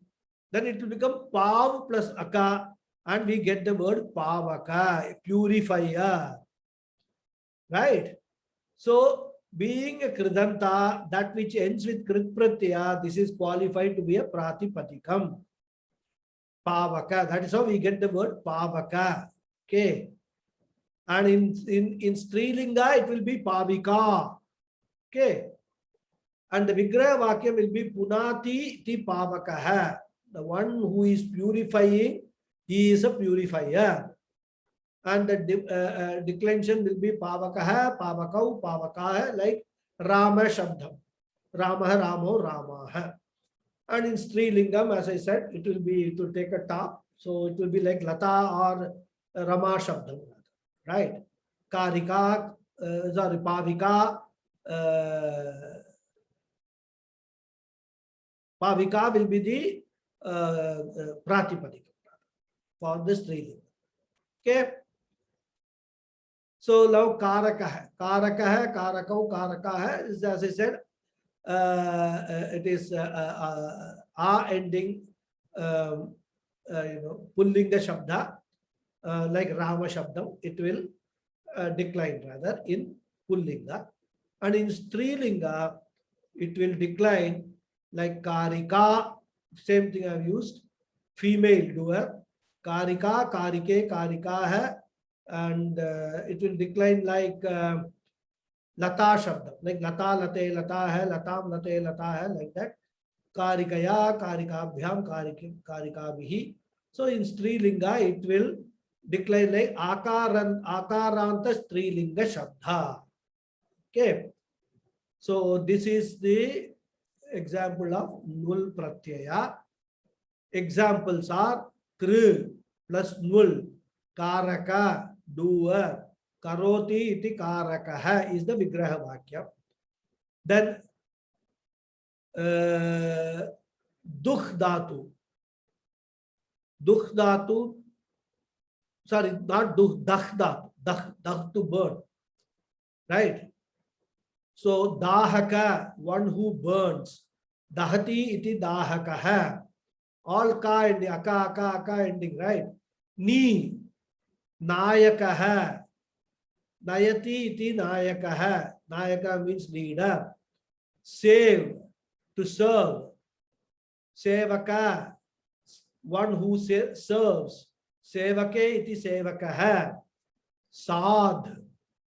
Then it will become pav plus aka, and we get the word pavaka, purifier. Right? So being a kridanta, that which ends with krit pratyaya, this is qualified to be a pratipadikam. Pavaka. That is how we get the word pavaka. Okay. And in Strilinga, it will be pavika. Okay. And the Vigraha Vakya will be punati ti pavakaha. The one who is purifying, he is a purifier. And the declension will be pavakaha, pavakau, pavakaha, like Rama Shabdam. Ramaha, Ramo, Ramaha. And in Strilingam, as I said, it will take a top. So it will be like Lata or Rama Shabdam. Right? Karika, sorry, Pavika. Pavika will be the Pratipadika for the Strilinga. Okay. So now Karaka, Karakau, Karaka, as I said, it is a ending, pulling the shabda, like Rama Shabdam, it will decline rather in Pullinga. And in Strilinga, it will decline like Karika. same thing I have used. Female doer. Karika, karike, karika hai. And it will decline like lata shabda, like lata, late, lata hai, latam, late, lata hai, like that. Karikaya, karikabhyam, karikabhihi. So in Strilinga, it will decline like akaranta Strilinga shabda. Okay. So this is the example of nul pratyaya. Examples are kr plus nul, karaka, doer, karoti iti karakaha is the vigraha vakya. Then dukh dhatu. Dukh dhatu, sorry, not dukh, dakh dhatu. Dakh to burn. Right? So dahaka, one who burns. Dahati iti dahakaha. All ka ending, aka ending, right? Ni, nayakaha. Nayati iti nayakaha. Nayaka means leader. Save, to serve. Sevaka, one who serves. Sevake iti sevakaha. Sadh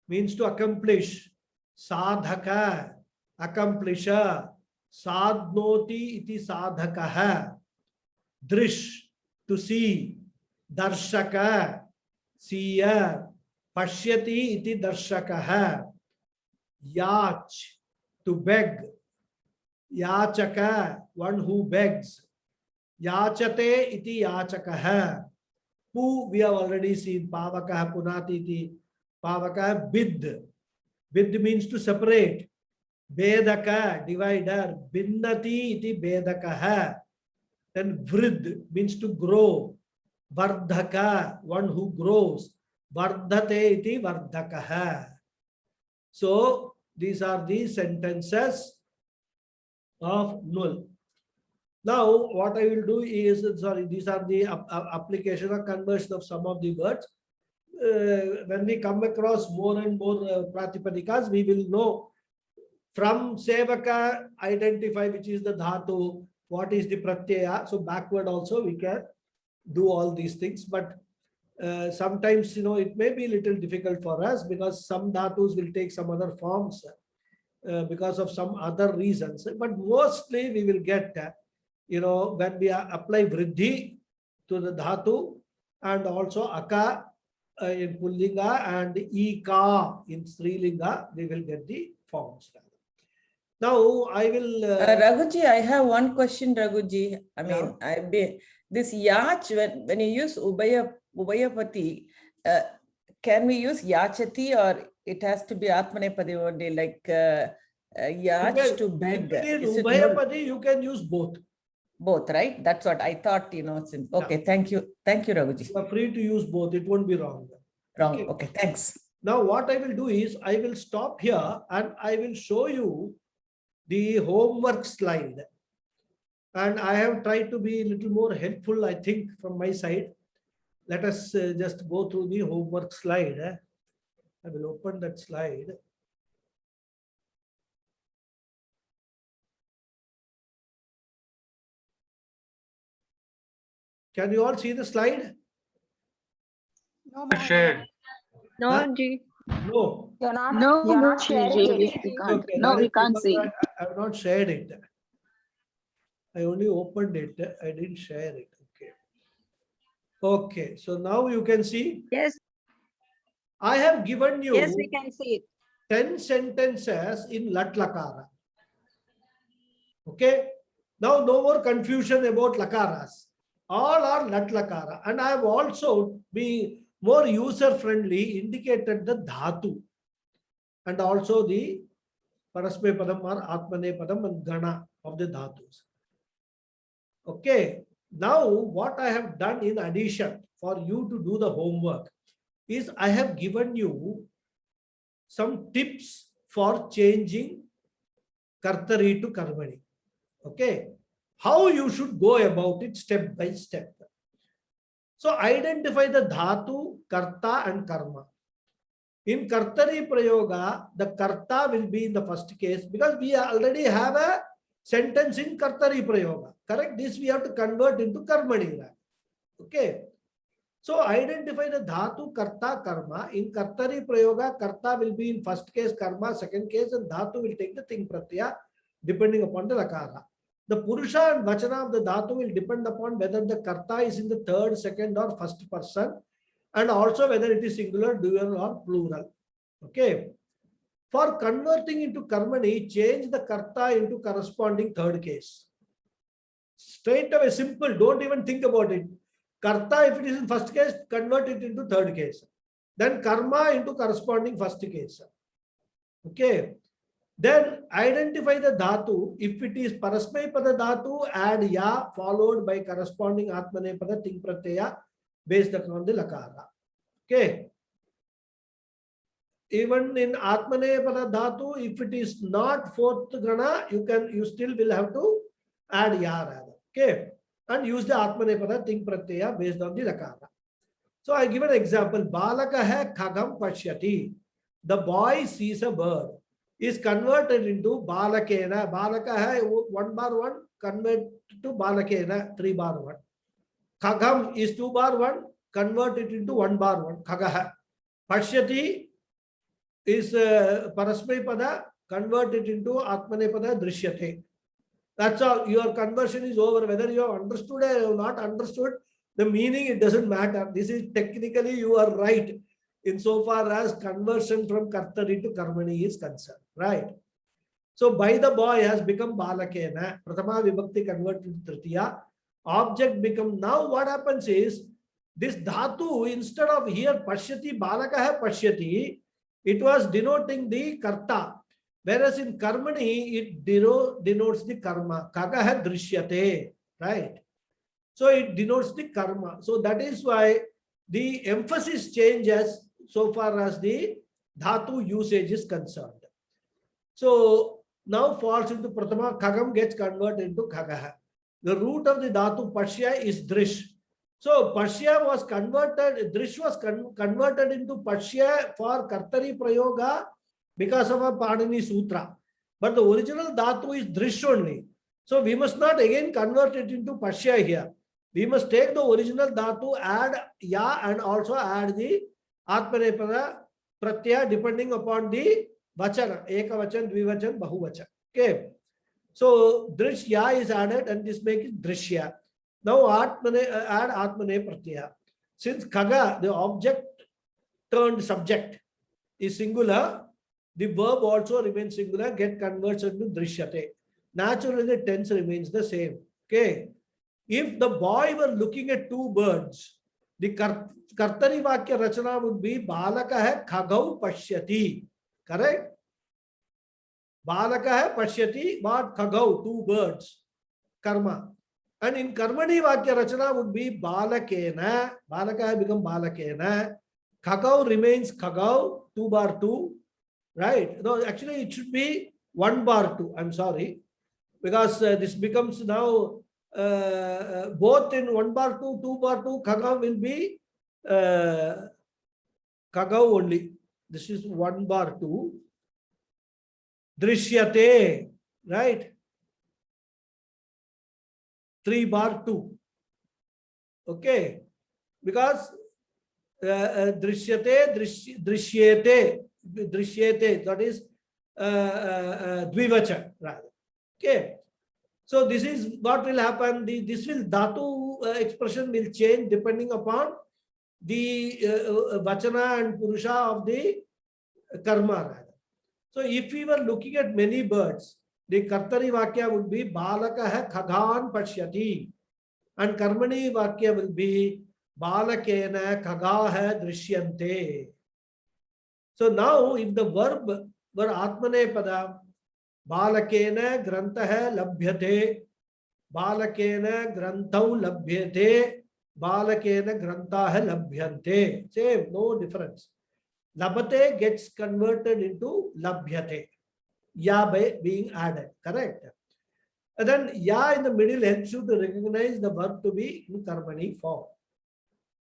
means to accomplish. Sadhaka, accomplisher. Sadnoti iti sadhakaha. Drish, to see. Darshaka, seer. Pashyati iti darshakaha. Yach, to beg. Yachaka, one who begs. Yachate iti yachakaha. Pu, we have already seen. Pavakaha, punati iti. Pavakaha, bid. Bid means to separate. Bedaka, divider. Binnati iti bedakaha. Then vrid means to grow. Vardhaka, one who grows. Vardhate iti vardhakaha. So these are the sentences of nul. Now what I will do is, sorry, these are the application or conversion of some of the words. When we come across more and more pratipadikas, we will know from sevaka, identify which is the dhatu, what is the pratyaya. So backward also we can do all these things, but sometimes, it may be a little difficult for us because some dhatus will take some other forms because of some other reasons. But mostly we will get, when we apply vriddhi to the dhatu and also aka in Pullinga and ika in Strilinga, we will get the forms. Now I will. Raghuji, I have one question, Raghuji. I mean, this yach, when you use Ubhayapati, can we use yachati or it has to be Atmanepadi only, like yach to beg? In Ubhayapadi, you can use both. Both, right? That's what I thought, Okay, yeah. Thank you. Thank you, Raghuji. You are free to use both. It won't be wrong. Wrong. Okay, thanks. Now what I will do is, I will stop here and I will show you the homework slide. And I have tried to be a little more helpful, I think, from my side. Let us just go through the homework slide. I will open that slide. Can you all see the slide? No, Shared. No, Ji. No. You're not. No, You're not Guruji, sharing we it. can't. Okay, No, that we is can't because see. I have not shared it. I only opened it. I didn't share it. Okay. Okay. So now you can see. Yes. I have given you. Yes, we can see it. 10 sentences in Lat Lakara. Okay. Now no more confusion about Lakaras. All are Lat Lakara. And I have also been more user friendly indicated the Dhatu. And also the Parasme Padam or Atmane Padam and Gana of the Dhatus. Okay. Now what I have done in addition for you to do the homework is I have given you some tips for changing Kartari to Karmani. Okay. How you should go about it step by step. So identify the Dhatu, Karta and Karma. In Kartari Prayoga, the Karta will be in the first case because we already have a sentence in Kartari Prayoga. Correct? This we have to convert into Karmani. Okay. So identify the Dhatu, Karta, Karma. In Kartari Prayoga, Karta will be in first case Karma, second case, and Dhatu will take the Ting Pratyaya depending upon the Lakara. The Purusha and Vachana of the Dhatu will depend upon whether the Karta is in the third, second, or first person, and also whether it is singular, dual, or plural. Okay. For converting into Karmani, change the Karta into corresponding third case. Straight away, simple. Don't even think about it. Karta, if it is in first case, convert it into third case. Then Karma into corresponding first case. Okay. Then identify the Dhatu. If it is Parasmay Pada Dhatu, add Ya followed by corresponding Atmane Pada Ting Pratyaya based upon the Lakara. Okay. Even in Atmane Pada Dhatu, if it is not fourth Gana, you still will have to add Ya rather. Okay. And use the Atmane Pada Ting Pratyaya based on the Lakara. So I give an example. Balaka hai khagam pashyati. The boy sees a bird. Is converted into Balakena. Balaka hai 1 bar 1, convert to Balakena 3 bar 1. Khagam is 2 bar 1, convert it into 1 bar 1. Khagaha. Pashyati is Parasmay Pada, convert it into Atmane Pada Drishyate. That's all. Your conversion is over. Whether you have understood or not understood, the meaning, it doesn't matter. This is technically you are right insofar as conversion from Kartari to Karmani is concerned. Right? So by the boy has become Balakena. Prathama Vibhakti converted to Tritiya. Object become. Now what happens is, this Dhatu, instead of here Pashyati, Balaka hai Pashyati, it was denoting the Karta. Whereas in Karmani, it denotes the Karma. Kaga hai Drishyate. Right? So it denotes the Karma. So that is why the emphasis changes so far as the Dhatu usage is concerned. So now falls into Prathama, Khagam gets converted into Khagaha. The root of the Dhatu Pashya is Drish. So Pashya was converted, Drish was converted into Pashya for Kartari Prayoga because of a Panini Sutra. But the original Dhatu is Drish only. So we must not again convert it into Pashya here. We must take the original Dhatu, add Ya, and also add the Atmanepada Pratyaya depending upon the Vachana. Eka Vachan, Dvivachan, Bahuvachan. Okay. So Drishya is added and this makes it Drishya. Now add Atmane Pratyaya. Since Khaga, the object turned subject, is singular, the verb also remains singular, get converted to Drishyate. Naturally, the tense remains the same. Okay. If the boy were looking at two birds, the Kartari Vakya Rachana would be Balaka hai Khagau Pashyati. Correct? Balaka hai Pashyati, what? Khagau, two birds. Karma. And in Karmani Vakya Rachana would be Balakena. Balaka hai become Balakena. Khagau remains Khagau, 2 bar 2. Right? No, actually it should be 1 bar 2. I'm sorry. Because this becomes now both in 1 bar 2, 2 bar 2, Khaga will be Khaga only. This is 1 bar 2. Drishyate, right? 3 bar 2. Okay. Because Drishyate, Drishyate, that is Dvivacha, rather. Okay. So this is what will happen. This will Dhatu expression will change depending upon the Vachana and Purusha of the Karma, rather. So if we were looking at many birds, the Kartari Vakya would be Balaka hai Khagan Pashyati, and Karmani Vakya will be Balakena Khaga hai Drishyante. So now if the verb were Atmane Pada, Balakena Grantha hai Labhyate, Balakena Grantau Labhyate, Balakena Grantha hai Labhyante. Same, no difference. Labhate gets converted into Labhyate. Ya by being added, correct? And then Ya in the middle helps you to recognize the verb to be in Karmani form.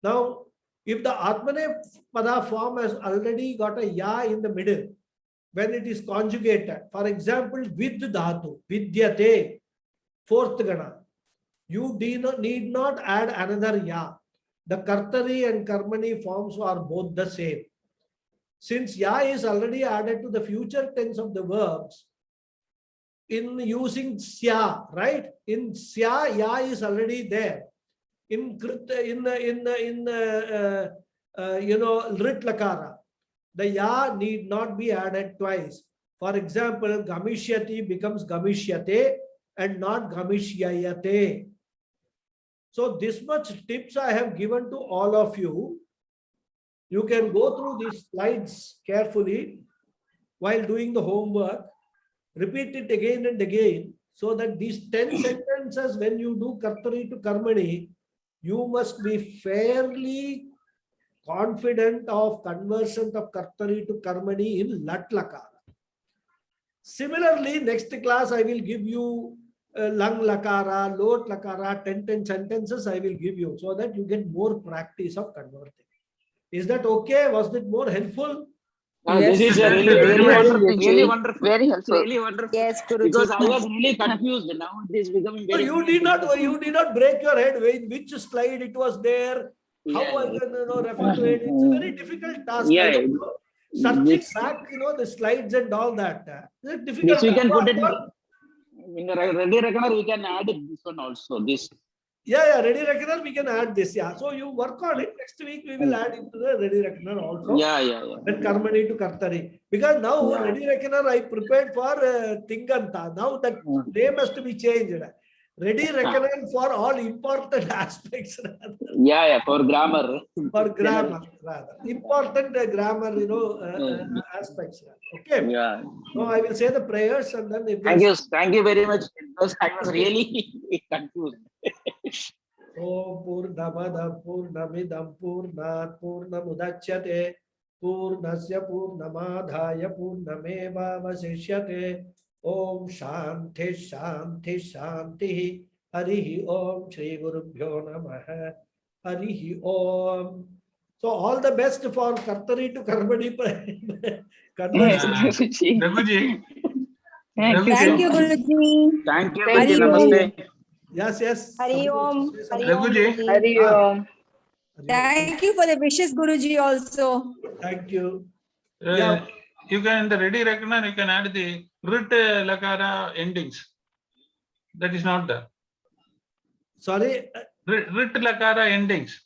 Now, if the Atmane Pada form has already got a Ya in the middle, when it is conjugated, for example, with Dhatu, Vidyate, fourth gana. You need not add another ya. The kartari and karmani forms are both the same. Since ya is already added to the future tense of the verbs, in using sya, right? In sya, ya is already there. In rit lakara, the ya need not be added twice. For example, gamishyati becomes gamishyate and not gamishyayate. So this much tips I have given to all of you. You can go through these slides carefully while doing the homework. Repeat it again and again, so that these 10 sentences, when you do kartari to karmani, you must be fairly confident of conversion of kartari to karmani in lat lakara. Similarly, next class I will give you lang lakara, lot lakara, 10 sentences I will give you, so that you get more practice of converting. Is that okay? Was it more helpful? This is Yes, really very very much. wonderful. Really wonderful. Very helpful. Really wonderful. Yes, Because Guruji. I was really confused. Now it is becoming So very. you did not break your head with which slide it was there, how Yeah, I can refer to it. It's a very difficult task. Yeah, I don't know. Searching this- back, the slides and all that. It's a difficult This we can task. put it in the ready reckoner. We can add this one also. This. Yeah, ready reckoner, we can add this. Yeah. So you work on it. Next week we will add into the ready reckoner also. Yeah. And karmani to kartari. Because now ready reckoner I prepared for Tinganta. Now that name has to be changed. Ready reckoner for all important aspects. Yeah. For grammar. For grammar, rather. Important grammar, aspects. Okay. Yeah. So I will say the prayers and then if Thank you very much. Because I was really confused. Om Purnamada Purnamidam Purnat Purnamudachyate Purnasya Purnamadhaya Purnameva Vasishyate Om Shanti Shanti Shanti Harihi Om Shri Gurubhyo Namaha Harihi Om. So all the best for Kartari to Karmani conversion. Raghuji. Thank you, Guruji. Thank you. Hari Guruji. Om. Namaste. Yes. Hari Om. Hari Om, Raghuji. Guruji. Hari Om. Thank you for the wishes, Guruji, also. Thank you. You can, in the ready reckoner, you can add the rit lakara endings. That is not there. Sorry. Rit lakara endings.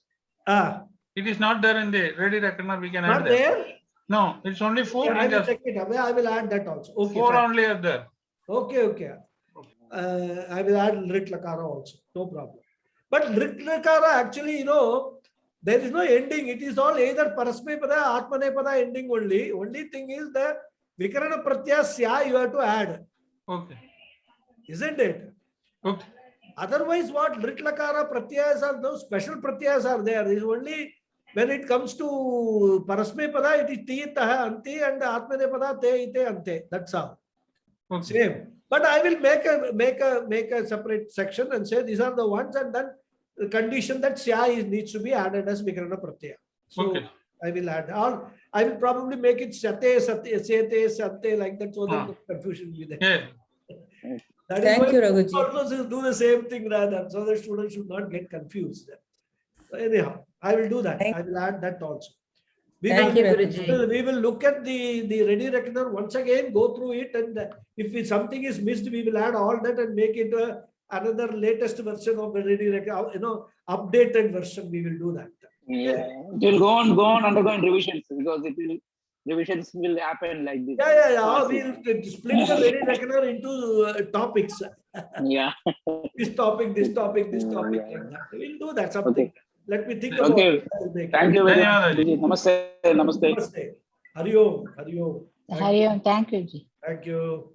It is not there in the ready reckoner. We can Not add that. there? No, it's only 4. Yeah, I will check it out. I will add that also. Okay. 4 fine. only are there. Okay. I will add Rit Lakara also. No problem. But Rit Lakara actually, there is no ending. It is all either Parasmay Pada, Atmane Pada ending only. Only thing is the Vikarana Pratyaya Sya you have to add. Okay. Isn't it? Okay. Otherwise, what Rit Lakara Pratyayas are, no special Pratyayas are there. It is only when it comes to Parasmay Pada, it is Ti Taha Anti and Atmane Pada Te Ite Ante. That's all. Okay. Same. But I will make a separate section and say these are the ones, and then the condition that Sya needs to be added as Vikarana Pratyaya. So Okay. I will add all. I will probably make it Sate, Sate, Sate like that, so that the confusion will be there. Yeah. That Thank is you, why Raghuji. also do the same thing rather, so that students should not get confused. So anyhow, I will do that. I will add that also. Thank you, Guruji. We will look at the ready reckoner once again, go through it, and if something is missed, we will add all that and make it another latest version of the ready reckoner, updated version. We will do that. Yeah. It will go on undergoing revisions because revisions will happen like this. Yeah. We'll split the ready reckoner into topics. Yeah. This topic, this topic, this topic. Yeah. Like that. We'll do that something. Okay. Let me think about Okay. it. I will make Thank it. you very Dhanyawad. much. Namaste. Namaste. Hari Om. Hari Om. Hari Om. Thank you, Ji. Thank you.